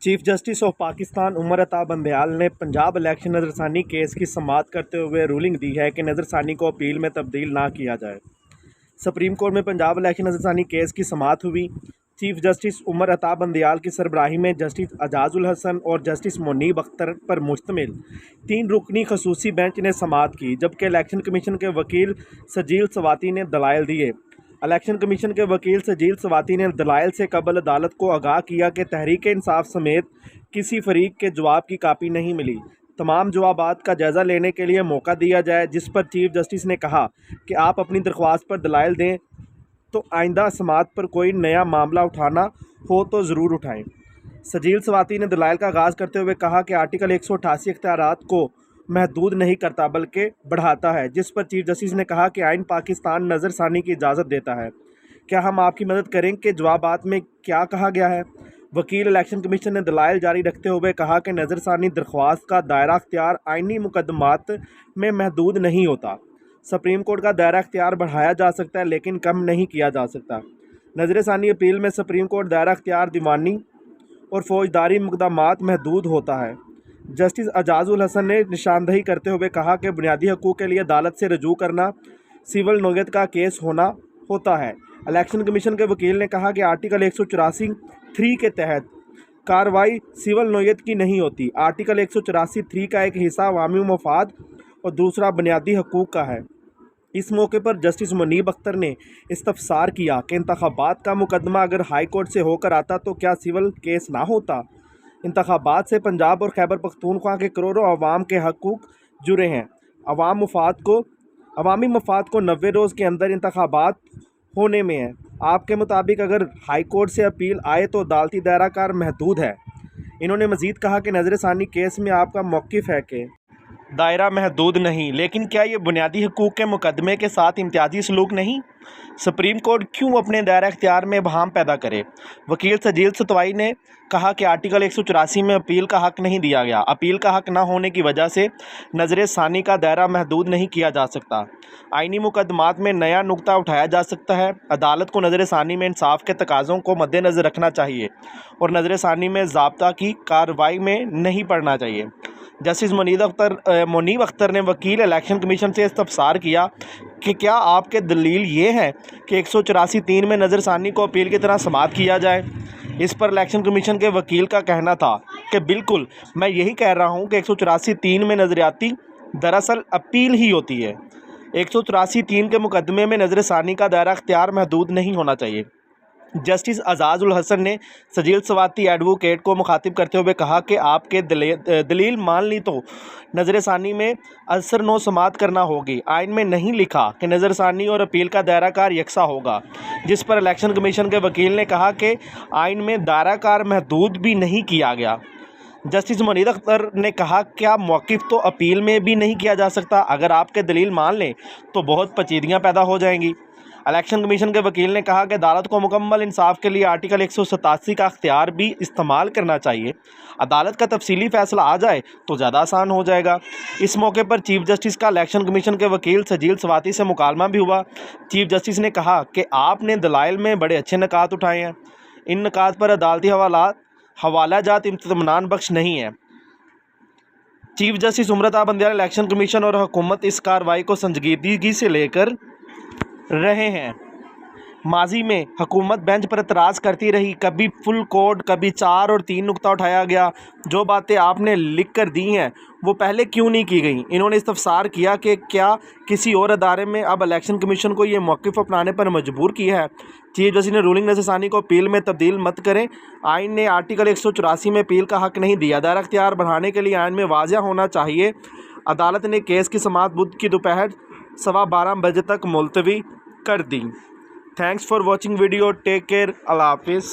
Chief justice of Pakistan Umar Ata Bandial ने Punjab election नज़रसानी case की समाअत करते हुए रूलिंग दी है कि नज़रसानी को अपील में तब्दील ना किया जाए। सुप्रीम कोर्ट में पंजाब इलेक्शन नज़रसानी केस की समाअत हुई। चीफ जस्टिस उमर अता बंदयाल की सरबराही में जस्टिस एजाजुल हसन और जस्टिस मुनीब अख्तर पर मुश्तमिल 3 रुकनी खसूसी बेंच ने समाअत की, जबकि इलेक्शन कमीशन के वकील सजील सवाती ने दलाइल दिए। इलेक्शन कमीशन के वकील सजील सवाती ने दलाइल से कबल अदालत को आगाह किया कि तहरीक इंसाफ समेत किसी फरीक के जवाब की कापी नहीं मिली। तमाम जवाबात का जायज़ा लेने के लिए मौका दिया जाए, जिस पर चीफ जस्टिस ने कहा कि आप अपनी दरख्वास्त पर दलाइल दें तो आइंदा समाअत पर कोई नया मामला उठाना हो तो ज़रूर उठाएं। सजील सवाती ने दलाइल का आगाज़ करते हुए कहा कि आर्टिकल 188 इख्तियारात को महदूद नहीं करता बल्कि बढ़ाता है, जिस पर चीफ जस्टिस ने कहा कि आइन पाकिस्तान नज़रसानी की इजाज़त देता है। क्या हम आपकी मदद करें कि जवाबात में क्या कहा गया है? वकील इलेक्शन कमीशन ने दलाइल जारी रखते हुए कहा कि नज़रसानी दरख्वास्त का दायरा अख्तियार आइनी मुकदमात में महदूद नहीं होता। सुप्रीम कोर्ट का दायरा अख्तियार बढ़ाया जा सकता है लेकिन कम नहीं किया जा सकता। नज़रसानी अपील में सुप्रीम कोर्ट दायरा अख्तियार दीवानी और फौजदारी मुकदमात महदूद होता है। जस्टिस एजाजुल हसन ने निशानदही करते हुए कहा कि बुनियादी हकूक़ के लिए अदालत से रजू करना सिविल नोयत का केस होता है। इलेक्शन कमीशन के वकील ने कहा कि आर्टिकल 184(3) के तहत कार्रवाई सिविल नोयत की नहीं होती। आर्टिकल 184(3) का एक हिस्सा अवामी मफाद और दूसरा बुनियादी हकूक़ का है। इस मौके पर जस्टिस मुनीब अख्तर ने इस्तफसार किया कि इंतखाबात का मुकदमा अगर हाई कोर्ट से होकर आता तो क्या सिविल केस ना होता? इंतखाबात से पंजाब और खैबर पख्तूनख्वा के करोड़ों अवाम के हकूक़ जुड़े हैं। अवामी मफाद को 90 रोज़ के अंदर इंतखाबात होने में है। आपके मुताबिक अगर हाई कोर्ट से अपील आए तो अदालती दायरा कार महदूद है। इन्होंने मज़ीद कहा कि नज़रसानी केस में आपका मौक़िफ़ है कि दायरा महदूद नहीं, लेकिन क्या ये बुनियादी हकूक़ के मुकदमे के साथ इम्तियाजी सलूक नहीं? सुप्रीम कोर्ट क्यों अपने दायरा अख्तियार में बहाम पैदा करे? वकील सजील सतवाई ने कहा कि आर्टिकल 184 में अपील का हक़ नहीं दिया गया। अपील का हक़ न होने की वजह से नज़रसानी का दायरा महदूद नहीं किया जा सकता। आइनी मुकदमात में नया नुक्ता उठाया जा सकता है। अदालत को नज़रसानी में इंसाफ के तकाज़ों को मद्देनज़र रखना चाहिए और नज़रसानी में ज़ाब्ता की कार्रवाई में नहीं पड़ना चाहिए। जस्टिस मुनीब अख्तर ने वकील इलेक्शन कमीशन से इस्तफसार किया कि क्या आपके दलील ये है कि 184(3) में नज़रसानी को अपील की तरह समाअत किया जाए? इस पर इलेक्शन कमीशन के वकील का कहना था कि बिल्कुल, मैं यही कह रहा हूँ कि 184(3) में नज़रियाती दरअसल अपील ही होती है। 184(3) के मुकदमे में नज़रसानी का दायरा अख्तियार महदूद नहीं होना चाहिए। जस्टिस एजाजुल हसन ने सजील सवाती एडवोकेट को मुखातिब करते हुए कहा कि आपके दलील मान ली तो नज़रसानी में असरनो समाअत करना होगी। आइन में नहीं लिखा कि नज़रसानी और अपील का दायरा कार यकसा होगा, जिस पर इलेक्शन कमीशन के वकील ने कहा कि आइन में दायरा कार महदूद भी नहीं किया गया। जस्टिस मुनीब अख्तर ने कहा क्या मौक़िफ़ तो अपील में भी नहीं किया जा सकता? अगर आपके दलील मान लें तो बहुत पेचीदगियाँ पैदा हो जाएंगी। इलेक्शन कमीशन के वकील ने कहा कि अदालत को मुकम्मल इंसाफ के लिए आर्टिकल 187 का अख्तियार भी इस्तेमाल करना चाहिए। अदालत का तफसीली फ़ैसला आ जाए तो ज़्यादा आसान हो जाएगा। इस मौके पर चीफ जस्टिस का इलेक्शन कमीशन के वकील सजील सवाती से मुकालमा भी हुआ। चीफ जस्टिस ने कहा कि आपने दलाइल में बड़े अच्छे निकात उठाए हैं। इन निकात पर अदालती हवाला जात इत्मीनान बख्श नहीं है। Chief justice Umar Ata Bandial election commission और हुकूमत इस कार्रवाई को संजीदगी से लेकर रहे हैं। माजी में हुकूमत बेंच पर एतराज़ करती रही, कभी फुल कोड, कभी 4 और 3 नुक्ता उठाया गया। जो बातें आपने लिख कर दी हैं वो पहले क्यों नहीं की गई? इन्होंने इस्तफसार किया कि क्या किसी और अदारे में अब इलेक्शन कमीशन को ये मौक़िफ़ अपनाने पर मजबूर किया है। चीफ जस्टिस ने रूलिंग नज़रसानी को अपील में तब्दील मत करें। आइन ने आर्टिकल 184 में अपील का हक़ नहीं दिया। दायरा अख्तियार बढ़ाने के लिए आइन में वाज़ेह होना चाहिए। अदालत ने केस की समाअत बुध की दोपहर 12:15 बजे तक मुलतवी कर दी। Thanks for watching video. Take care. अल्लाह हाफिज़।